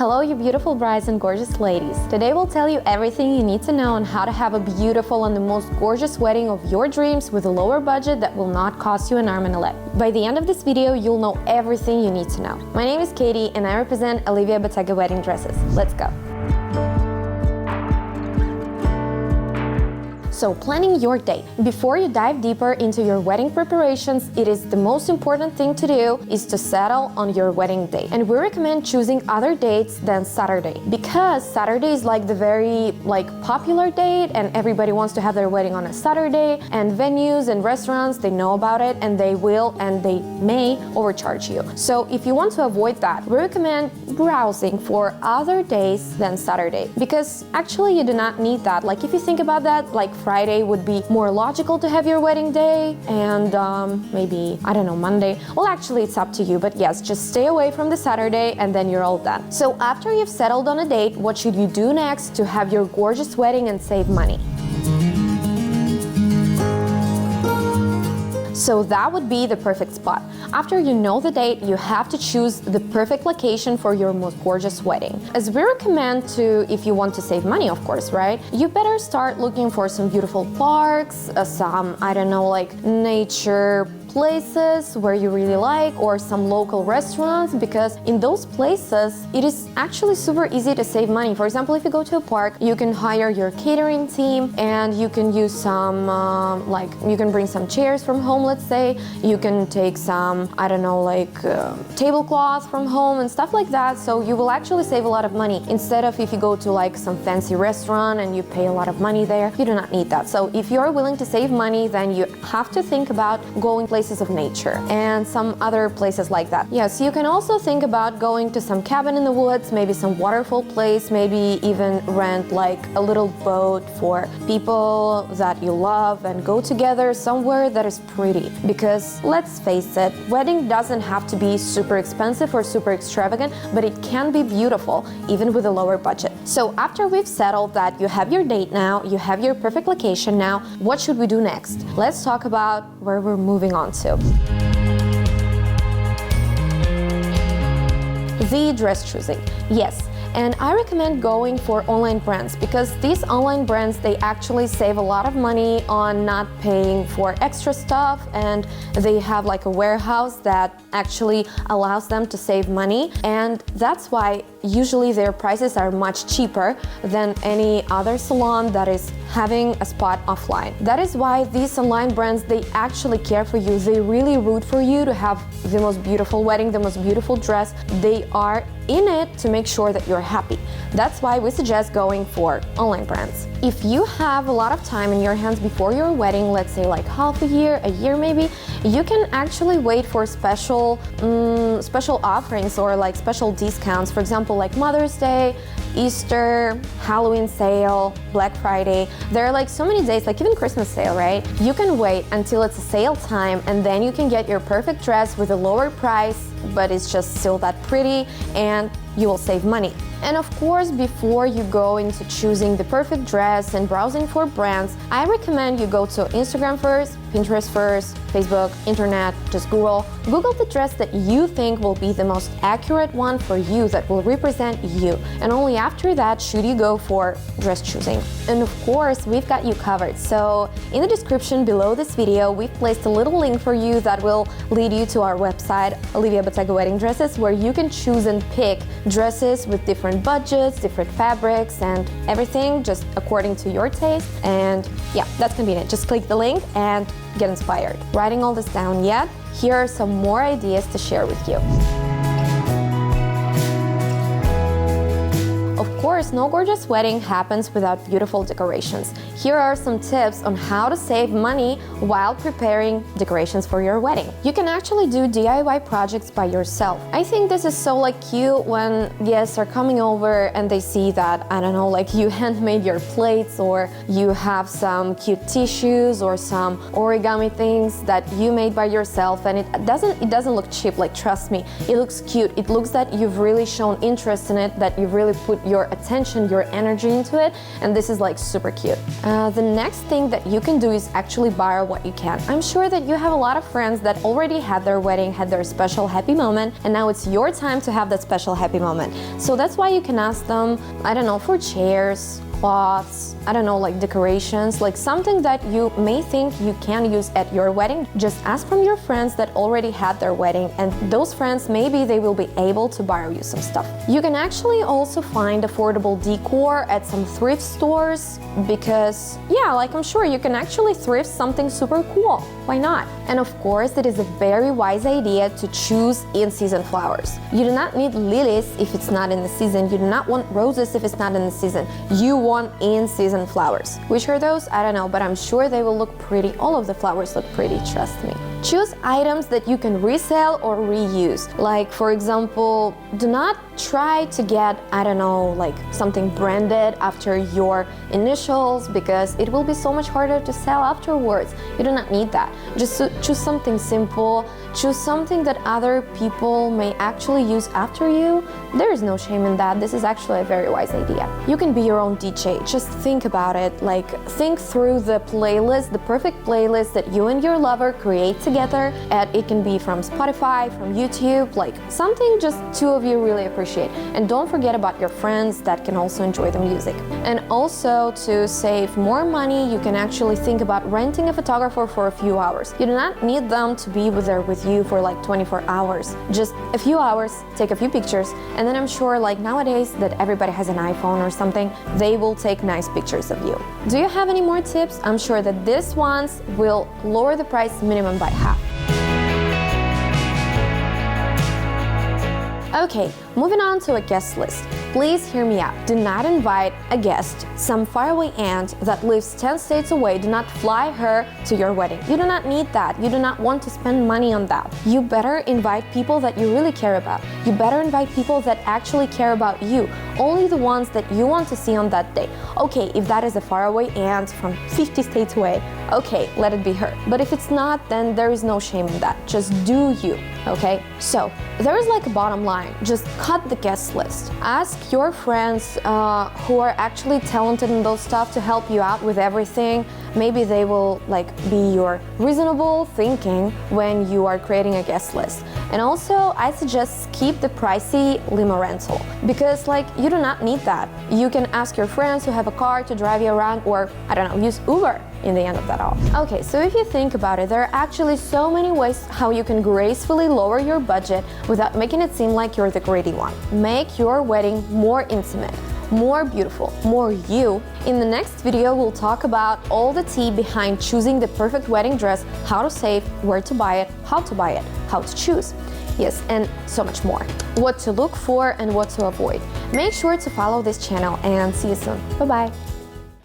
Hello, you beautiful brides and gorgeous ladies. Today we'll tell you everything you need to know on how to have a beautiful and the most gorgeous wedding of your dreams with a lower budget that will not cost you an arm and a leg. By the end of this video, you'll know everything you need to know. My name is Katie and I represent OLIVIA BOTTEGA wedding dresses. Let's go. So, planning your date. Before you dive deeper into your wedding preparations, it is the most important thing to do is to settle on your wedding date. And we recommend choosing other dates than Saturday, because Saturday is like the very popular date and everybody wants to have their wedding on a Saturday, and venues and restaurants, they know about it and they will and they may overcharge you. So if you want to avoid that, we recommend browsing for other days than Saturday, because actually you do not need that. Like, if you think about that, like Friday would be more logical to have your wedding day, and maybe, I don't know, Monday. Well, actually it's up to you, but yes, just stay away from the Saturday and then you're all done. So after you've settled on a date, what should you do next to have your gorgeous wedding and save money? So that would be the perfect spot. After you know the date, you have to choose the perfect location for your most gorgeous wedding. As we recommend to, if you want to save money, of course, right? You better start looking for some beautiful parks, some, I don't know, like nature places where you really like, or some local restaurants, because in those places it is actually super easy to save money. For example, if you go to a park, you can hire your catering team and you can use some you can bring some chairs from home, let's say. You can take some, I don't know, tablecloths from home and stuff like that. So you will actually save a lot of money, instead of if you go to like some fancy restaurant and you pay a lot of money there. You do not need that. So if you're willing to save money, then you have to think about going places of nature and some other places like that. Yes, you can also think about going to some cabin in the woods, maybe some waterfall place, maybe even rent like a little boat for people that you love and go together somewhere that is pretty. Because let's face it, wedding doesn't have to be super expensive or super extravagant, but it can be beautiful even with a lower budget. So after we've settled that you have your date now, you have your perfect location now, what should we do next? Let's talk about where we're moving on to. The dress choosing. Yes. And I recommend going for online brands, because these online brands, they actually save a lot of money on not paying for extra stuff, and they have like a warehouse that actually allows them to save money, and that's why usually their prices are much cheaper than any other salon that is having a spot offline. That is why these online brands, they actually care for you. They really root for you to have the most beautiful wedding, the most beautiful dress. They are in it to make sure that you're happy. That's why we suggest going for online brands. If you have a lot of time in your hands before your wedding, let's say like half a year maybe, you can actually wait for special offerings or like special discounts. For example, like Mother's Day, Easter, Halloween sale, Black Friday. There are like so many days, like even Christmas sale, right? You can wait until it's a sale time, and then you can get your perfect dress with a lower price, but it's just still that pretty, and you will save money. And of course, before you go into choosing the perfect dress and browsing for brands, I recommend you go to Instagram first, Pinterest first, Facebook, internet, just Google the dress that you think will be the most accurate one for you, that will represent you. And only after that should you go for dress choosing. And of course, we've got you covered. So in the description below this video, we've placed a little link for you that will lead you to our website, OLIVIA BOTTEGA Wedding Dresses, where you can choose and pick dresses with different budgets, different fabrics, and everything just according to your taste. And yeah, that's convenient. Just click the link and get inspired. Writing all this down yet? Here are some more ideas to share with you. Of course, no gorgeous wedding happens without beautiful decorations. Here are some tips on how to save money while preparing decorations for your wedding. You can actually do DIY projects by yourself. I think this is so cute when guests are coming over and they see that, I don't know, you handmade your plates, or you have some cute tissues or some origami things that you made by yourself, and it doesn't look cheap, trust me. It looks cute. It looks that you've really shown interest in it, that you've really put your attention, your energy into it, and this is like super cute. The next thing that you can do is actually borrow what you can. I'm sure that you have a lot of friends that already had their wedding, had their special happy moment, and now it's your time to have that special happy moment. So that's why you can ask them, I don't know, for chairs, cloths, I don't know, like decorations, like something that you may think you can use at your wedding. Just ask from your friends that already had their wedding, and those friends, maybe they will be able to borrow you some stuff. You can actually also find affordable decor at some thrift stores because, yeah, like I'm sure you can actually thrift something super cool. Why not? And of course, it is a very wise idea to choose in-season flowers. You do not need lilies if it's not in the season. You do not want roses if it's not in the season. You want in-season flowers. Which are those? I don't know, but I'm sure they will look pretty. All of the flowers look pretty, trust me. Choose items that you can resell or reuse. Like, for example, do not try to get, I don't know, like something branded after your initials because it will be so much harder to sell afterwards. You do not need that. Just choose something simple. Choose something that other people may actually use after you. There is no shame in that. This is actually a very wise idea. You can be your own DJ. Just think about it. Like, think through the playlist, the perfect playlist that you and your lover create together. And it can be from Spotify, from YouTube, like something just two of you really appreciate. And don't forget about your friends that can also enjoy the music. And also, to save more money, you can actually think about renting a photographer for a few hours. You do not need them to be there with you for like 24 hours. Just a few hours, take a few pictures, and then I'm sure like nowadays that everybody has an iPhone or something, they will take nice pictures of you. Do you have any more tips? I'm sure that these ones will lower the price minimum by half. Okay, moving on to a guest list. Please hear me out. Do not invite a guest, some faraway aunt that lives 10 states away. Do not fly her to your wedding. You do not need that. You do not want to spend money on that. You better invite people that you really care about. You better invite people that actually care about you. Only the ones that you want to see on that day. Okay, if that is a faraway aunt from 50 states away, okay, let it be her. But if it's not, then there is no shame in that. Just do you, okay? So, there is like a bottom line. Just cut the guest list. Ask your friends who are actually talented in those stuff to help you out with everything. Maybe they will like be your reasonable thinking when you are creating a guest list. And also, I suggest keep the pricey limo rental because like you do not need that. You can ask your friends who have a car to drive you around, or I don't know, use Uber in the end of that all. Okay, so if you think about it, there are actually so many ways how you can gracefully lower your budget without making it seem like you're the greedy one. Make your wedding more intimate, more beautiful, more you. In the next video, we'll talk about all the tea behind choosing the perfect wedding dress, how to save, where to buy it, how to choose. Yes, and so much more. What to look for and what to avoid. Make sure to follow this channel and see you soon. Bye-bye.